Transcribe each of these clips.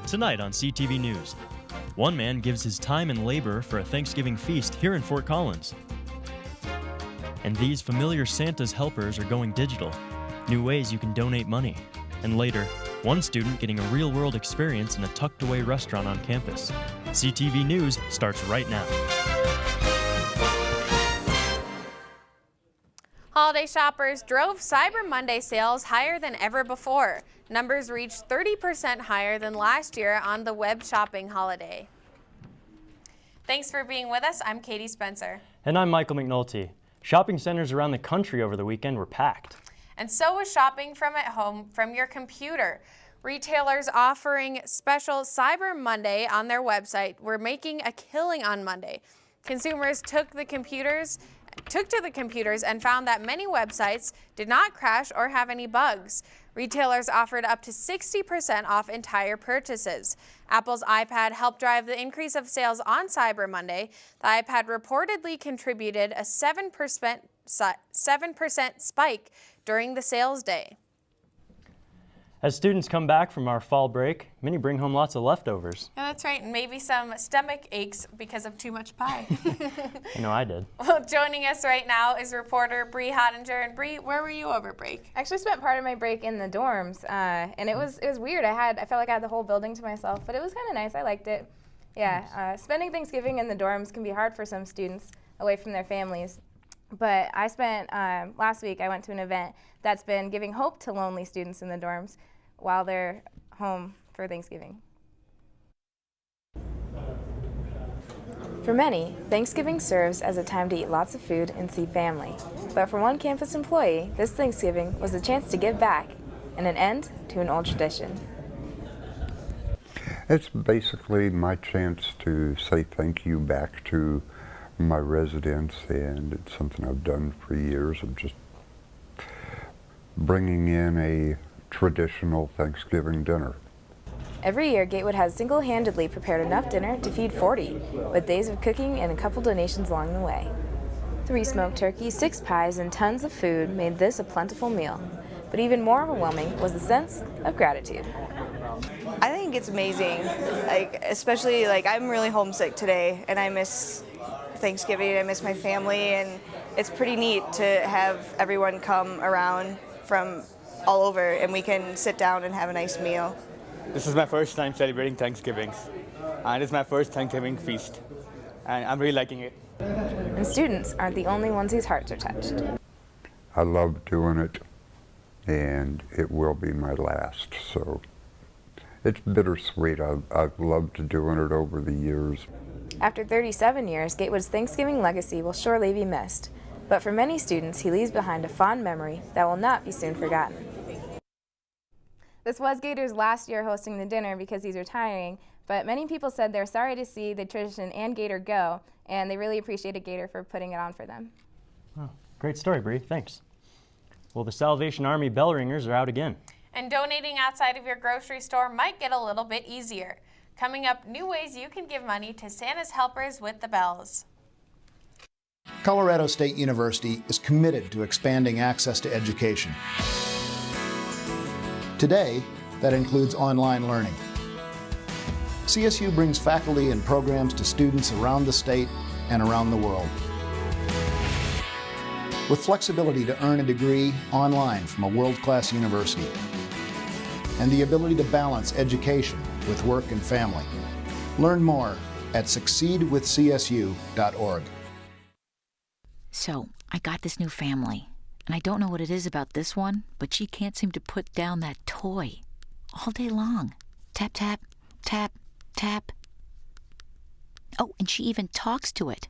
Tonight on CTV News, one man gives his time and labor for a Thanksgiving feast here in Fort Collins. And these familiar Santa's helpers are going digital. New ways you can donate money. And later, one student getting a real-world experience in a tucked-away restaurant on campus. CTV News starts right now. Holiday shoppers drove Cyber Monday sales higher than ever before. Numbers reached 30% higher than last year on the web shopping holiday. Thanks for being with us. I'm Katie Spencer. And I'm Michael McNulty. Shopping centers around the country over the weekend were packed. And so was shopping from at home from your computer. Retailers offering special Cyber Monday on their website were making a killing on Monday. Consumers took to the computers and found that many websites did not crash or have any bugs. Retailers offered up to 60% off entire purchases. Apple's iPad helped drive the increase of sales on Cyber Monday. The iPad reportedly contributed a 7% spike during the sales day. As students come back from our fall break, many bring home lots of leftovers. Yeah, that's right, and maybe some stomach aches because of too much pie. I know I did. Well, joining us right now is reporter Bree Hottinger. And Bree, where were you over break? I actually spent part of my break in the dorms, and it was weird. I felt like I had the whole building to myself, but it was kind of nice. I liked it. Yeah, spending Thanksgiving in the dorms can be hard for some students away from their families. But I spent last week. I went to an event that's been giving hope to lonely students in the dorms while they're home for Thanksgiving. For many, Thanksgiving serves as a time to eat lots of food and see family. But for one campus employee, this Thanksgiving was a chance to give back and an end to an old tradition. It's basically my chance to say thank you back to my residents, and it's something I've done for years of just bringing in a traditional Thanksgiving dinner. Every year, Gatewood has single-handedly prepared enough dinner to feed 40, with days of cooking and a couple donations along the way. 3 smoked turkeys, 6 pies, and tons of food made this a plentiful meal. But even more overwhelming was the sense of gratitude. I think it's amazing, especially I'm really homesick today, and I miss Thanksgiving, I miss my family, and it's pretty neat to have everyone come around from all over, and we can sit down and have a nice meal. This is my first time celebrating Thanksgivings, and it's my first Thanksgiving feast, and I'm really liking it. And students aren't the only ones whose hearts are touched. I love doing it, and it will be my last, so it's bittersweet. I've loved doing it over the years. After 37 years, Gatewood's Thanksgiving legacy will surely be missed. But for many students, he leaves behind a fond memory that will not be soon forgotten. This was Gator's last year hosting the dinner because he's retiring, but many people said they're sorry to see the tradition and Gator go, and they really appreciated Gator for putting it on for them. Oh, great story, Bree. Thanks. Well, the Salvation Army bell ringers are out again. And donating outside of your grocery store might get a little bit easier. Coming up, new ways you can give money to Santa's helpers with the bells. Colorado State University is committed to expanding access to education. Today, that includes online learning. CSU brings faculty and programs to students around the state and around the world. With flexibility to earn a degree online from a world-class university, and the ability to balance education with work and family. Learn more at succeedwithcsu.org. So, I got this new family, and I don't know what it is about this one, but she can't seem to put down that toy all day long. Tap, tap, tap, tap. Oh, and she even talks to it.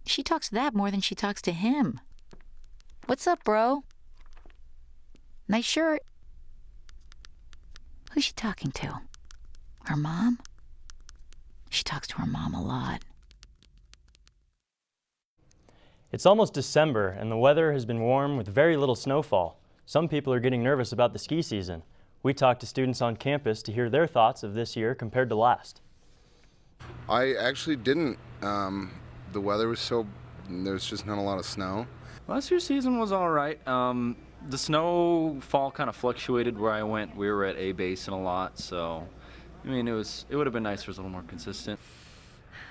She talks to that more than she talks to him. What's up, bro? Nice shirt. Who's she talking to? Her mom? She talks to her mom a lot. It's almost December, and the weather has been warm with very little snowfall. Some people are getting nervous about the ski season. We talked to students on campus to hear their thoughts of this year compared to last. I actually didn't. The weather was there's just not a lot of snow. Last year's season was all right. The snowfall kind of fluctuated where I went. We were at A basin a lot, so I mean it would have been nice if it was a little more consistent.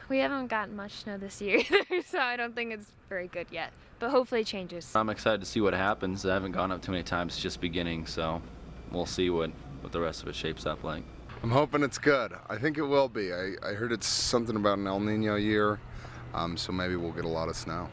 We haven't gotten much snow this year either, so I don't think it's very good yet. But hopefully it changes. I'm excited to see what happens. I haven't gone up too many times, it's just beginning, so we'll see what the rest of it shapes up like. I'm hoping it's good. I think it will be. I heard it's something about an El Nino year, so maybe we'll get a lot of snow.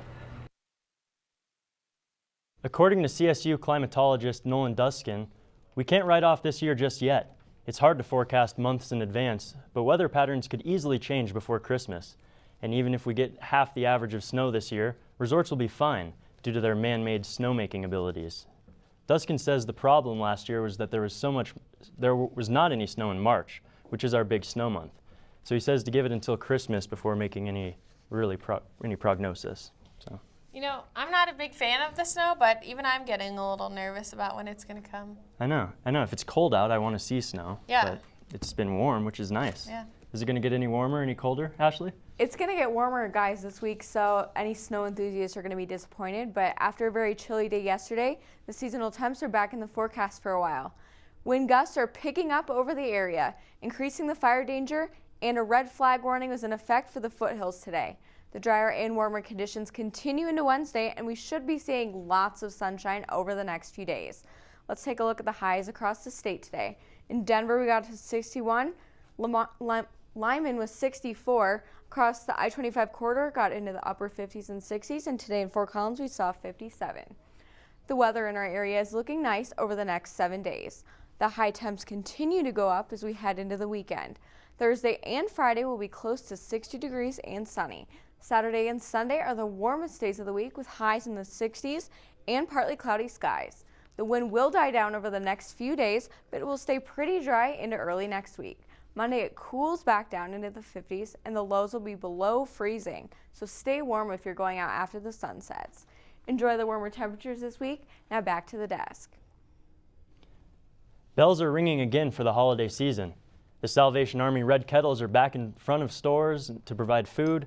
According to CSU climatologist Nolan Duskin, we can't write off this year just yet. It's hard to forecast months in advance, but weather patterns could easily change before Christmas. And even if we get half the average of snow this year, resorts will be fine due to their man-made snowmaking abilities. Duskin says the problem last year was that there was not any snow in March, which is our big snow month. So he says to give it until Christmas before making any prognosis. So. You know, I'm not a big fan of the snow, but even I'm getting a little nervous about when it's going to come. I know. If it's cold out, I want to see snow. Yeah. But it's been warm, which is nice. Yeah. Is it going to get any warmer, any colder, Ashley? It's going to get warmer, guys, this week, so any snow enthusiasts are going to be disappointed. But after a very chilly day yesterday, the seasonal temps are back in the forecast for a while. Wind gusts are picking up over the area, increasing the fire danger, and a red flag warning was in effect for the foothills today. The drier and warmer conditions continue into Wednesday, and we should be seeing lots of sunshine over the next few days. Let's take a look at the highs across the state today. In Denver, we got to 61. Lyman was 64. Across the I-25 corridor, got into the upper 50s and 60s, and today in Fort Collins, we saw 57. The weather in our area is looking nice over the next 7 days. The high temps continue to go up as we head into the weekend. Thursday and Friday will be close to 60 degrees and sunny. Saturday and Sunday are the warmest days of the week with highs in the 60s and partly cloudy skies. The wind will die down over the next few days, but it will stay pretty dry into early next week. Monday it cools back down into the 50s and the lows will be below freezing, so stay warm if you're going out after the sun sets. Enjoy the warmer temperatures this week. Now back to the desk. Bells are ringing again for the holiday season. The Salvation Army Red Kettles are back in front of stores to provide food,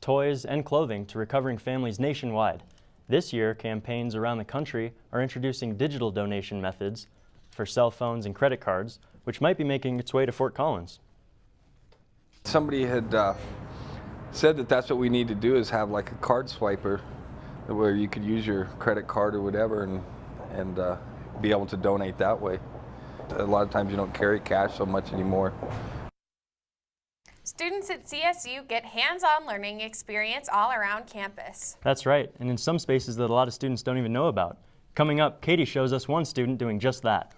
toys, and clothing to recovering families nationwide. This year, campaigns around the country are introducing digital donation methods for cell phones and credit cards, which might be making its way to Fort Collins. Somebody had said that that's what we need to do, is have like a card swiper where you could use your credit card or whatever and be able to donate that way. A lot of times you don't carry cash so much anymore. Students at CSU get hands-on learning experience all around campus. That's right, and in some spaces that a lot of students don't even know about. Coming up, Katie shows us one student doing just that.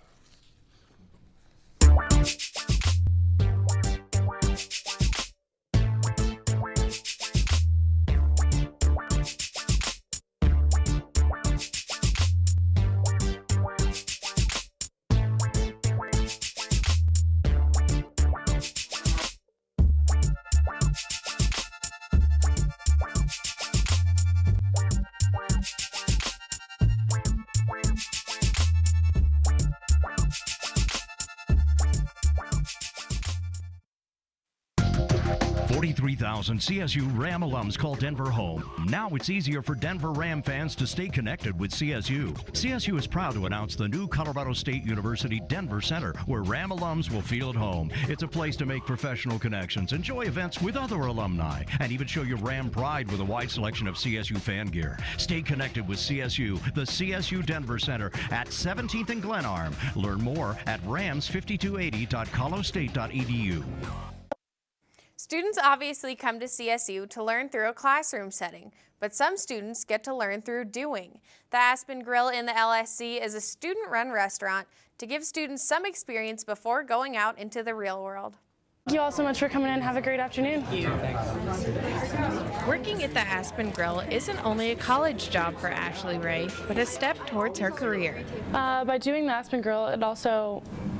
CSU Ram alums call Denver home. Now it's easier for Denver Ram fans to stay connected with CSU. CSU is proud to announce the new Colorado State University Denver Center, where Ram alums will feel at home. It's a place to make professional connections, enjoy events with other alumni, and even show your Ram pride with a wide selection of CSU fan gear. Stay connected with CSU, the CSU Denver Center at 17th and Glenarm. Learn more at rams5280.colostate.edu. Students obviously come to CSU to learn through a classroom setting, but some students get to learn through doing. The Aspen Grille in the LSC is a student-run restaurant to give students some experience before going out into the real world. Thank you all so much for coming in. Have a great afternoon. Working at the Aspen Grille isn't only a college job for Ashley Wray, but a step towards her career. By doing the Aspen Grille,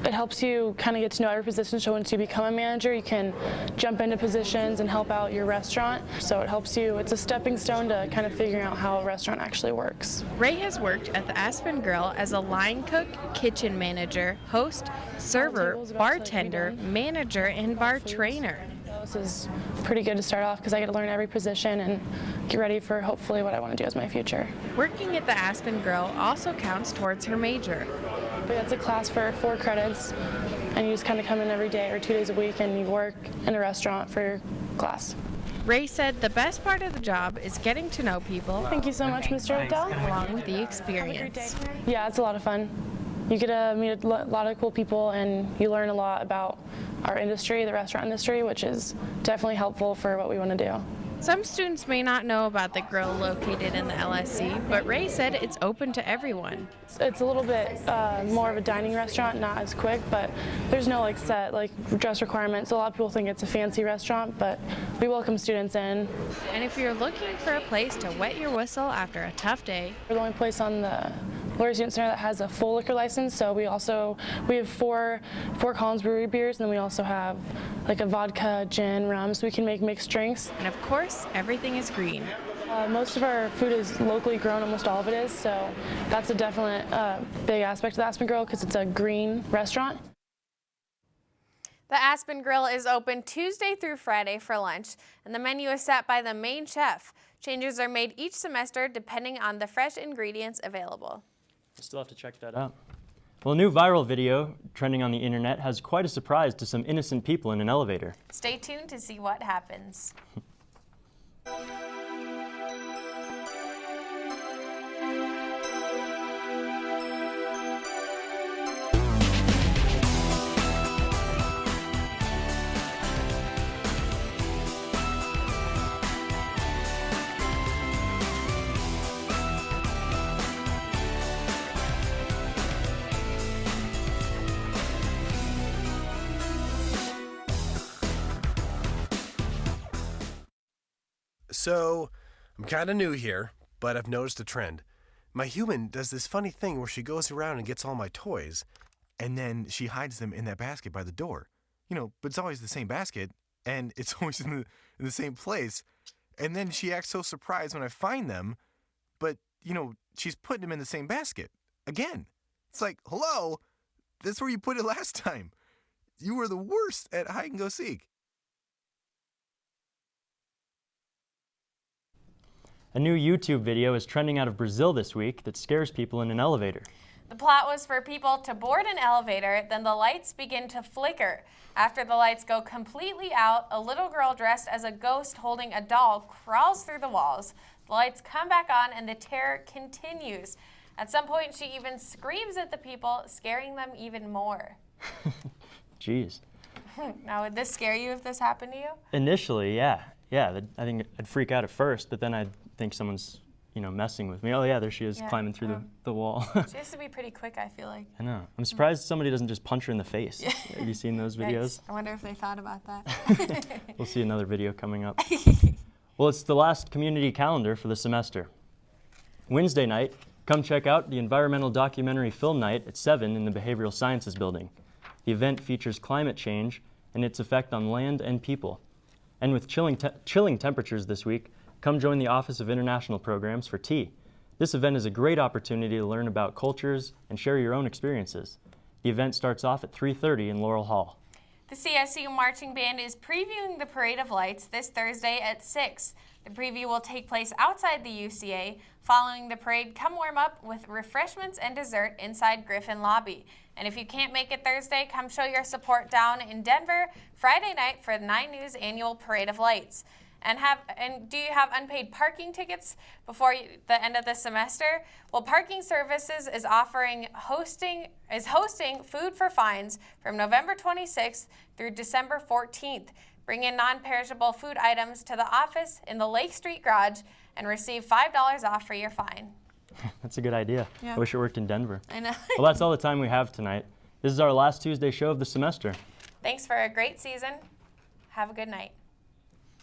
it helps you kind of get to know every position. So once you become a manager, you can jump into positions and help out your restaurant. So it helps you, it's a stepping stone to kind of figuring out how a restaurant actually works. Wray has worked at the Aspen Grille as a line cook, kitchen manager, host, server, bartender, manager, and bar trainer. This is pretty good to start off because I get to learn every position and get ready for hopefully what I want to do as my future. Working at the Aspen Grille also counts towards her major. But it's a class for 4 credits, and you just kind of come in every day or 2 days a week and you work in a restaurant for your class. Wray said the best part of the job is getting to know people. Thank you so much, Mr. O'Dell. Along with the experience. Yeah, it's a lot of fun. You get to meet a lot of cool people, and you learn a lot about our industry, the restaurant industry, which is definitely helpful for what we want to do. Some students may not know about the grill located in the LSC, but Wray said it's open to everyone. It's a little bit more of a dining restaurant, not as quick, but there's no set dress requirements. A lot of people think it's a fancy restaurant, but we welcome students in. And if you're looking for a place to wet your whistle after a tough day, we're the only place on the Lory Student Center that has a full liquor license. So we have four Collins Brewery beers, and then we also have a vodka, gin, rum, so we can make mixed drinks. And of course, everything is green. Most of our food is locally grown, almost all of it is, so that's a definite big aspect of the Aspen Grille because it's a green restaurant. The Aspen Grille is open Tuesday through Friday for lunch, and the menu is set by the main chef. Changes are made each semester depending on the fresh ingredients available. Still have to check that out. Well, a new viral video trending on the internet has quite a surprise to some innocent people in an elevator. Stay tuned to see what happens. So, I'm kind of new here, but I've noticed a trend. My human does this funny thing where she goes around and gets all my toys, and then she hides them in that basket by the door. But it's always the same basket, and it's always in the same place. And then she acts so surprised when I find them, but, she's putting them in the same basket. Again. It's like, hello? That's where you put it last time. You were the worst at hide and go seek. A new YouTube video is trending out of Brazil this week that scares people in an elevator. The plot was for people to board an elevator, then the lights begin to flicker. After the lights go completely out, a little girl dressed as a ghost holding a doll crawls through the walls. The lights come back on and the terror continues. At some point, she even screams at the people, scaring them even more. Jeez. Now, would this scare you if this happened to you? Initially, yeah. I think I'd freak out at first, but then I'd think someone's, messing with me. Oh yeah, there she is climbing through the wall. She has to be pretty quick, I feel like. I know. I'm surprised somebody doesn't just punch her in the face. Have you seen those videos? Nice. I wonder if they thought about that. We'll see another video coming up. Well, it's the last community calendar for the semester. Wednesday night, come check out the Environmental Documentary Film Night at 7 in the Behavioral Sciences Building. The event features climate change and its effect on land and people. And with chilling temperatures this week, come join the Office of International Programs for tea. This event is a great opportunity to learn about cultures and share your own experiences. The event starts off at 3:30 in Laurel Hall. The CSU Marching Band is previewing the Parade of Lights this Thursday at 6. The preview will take place outside the UCA. Following the parade, come warm up with refreshments and dessert inside Griffin Lobby. And if you can't make it Thursday, come show your support down in Denver Friday night for the 9 News Annual Parade of Lights. And do you have unpaid parking tickets before the end of the semester? Well, Parking Services is hosting Food for Fines from November 26th through December 14th. Bring in non-perishable food items to the office in the Lake Street Garage and receive $5 off for your fine. That's a good idea. Yeah. I wish it worked in Denver. I know. Well, that's all the time we have tonight. This is our last Tuesday show of the semester. Thanks for a great season. Have a good night.